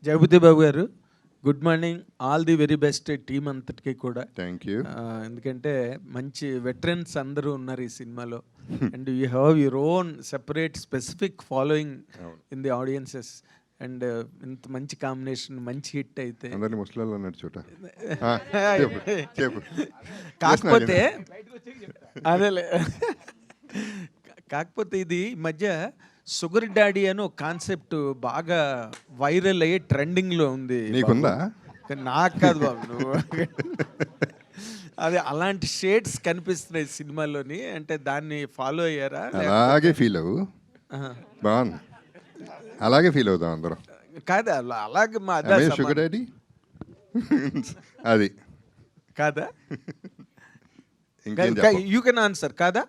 జగపతి బాబు గారు, good morning. All the very best team అంతటికి కూడా. Thank you. ఎందుకంటే మంచి వెటరన్స్ అందరూ ఉన్నారు ఈ సినిమాలో. And you have your own separate specific following in the audiences. And ఇంత మంచి కాంబినేషన్, మంచి హిట్ అయితే అందరినీ ముసలాళ్ళు అన్నట్టు చూట. చెప్పు. కాకపోతే అదేలే, కాకపోతే ఇది ఈ మధ్య షుగర్ డాడీ అని ఒక కాన్సెప్ట్ బాగా వైరల్ అయ్యి ట్రెండింగ్లో ఉంది. నీకుందా? కానీ నాకు కాదు బాబు, నువ్వు అదే అలాంటి షేడ్స్ కనిపిస్తున్నాయి సినిమాలోని. అంటే దాన్ని ఫాలో అయ్యారా? అలాగే ఫీల్ అవ్వు. ఆహా. బాగుంది, అలాగే ఫీల్ అవుతాం అందరం. కాదా, అలాగే మా అదా షుగర్ డాడీ అది కాదా? ఇంకేం యూ కెన్ ఆన్సర్ కాదా?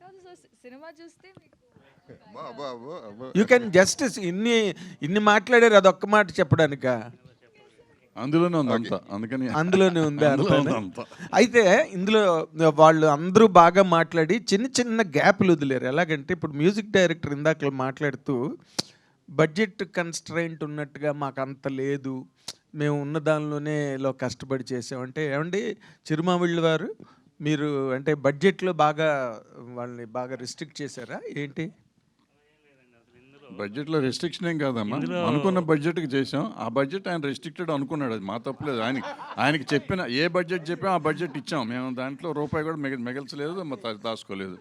కాదు సార్, సినిమా చూస్తే మీకు యూ కెన్ జస్టిస్ ఇన్ని మాట్లాడారు, అదొక్క మాట చెప్పడానికా? అందులోనే ఉంది అంతా, అందుకని అందులోనే ఉంది అందులో అంతా. ఉంది అంతా. అయితే ఇందులో వాళ్ళు అందరూ బాగా మాట్లాడి చిన్న చిన్న గ్యాప్లు వదిలేరు. ఎలాగంటే ఇప్పుడు మ్యూజిక్ డైరెక్టర్ ఇందాక మాట్లాడుతూ బడ్జెట్ కన్స్ట్రైంట్ ఉన్నట్టుగా మాకు అంత లేదు, మేము ఉన్న దానిలోనే కష్టపడి చేసామంటే, ఏమండి చిరుమావిళ్ళు వారు, మీరు అంటే బడ్జెట్లో బాగా వాళ్ళని బాగా రిస్ట్రిక్ట్ చేశారా ఏంటి? బడ్జెట్లో రెస్ట్రిక్షన్ ఏం కాదమ్మా, అనుకున్న బడ్జెట్కి చేసాం. ఆ బడ్జెట్ ఆయన రెస్ట్రిక్టెడ్ అనుకున్నాడు, అది మా తప్పలేదు. ఆయనకి చెప్పిన ఏ బడ్జెట్ చెప్పాం ఆ బడ్జెట్ ఇచ్చాం మేము. దాంట్లో రూపాయి కూడా మిగల్చలేదు, దాచుకోలేదు.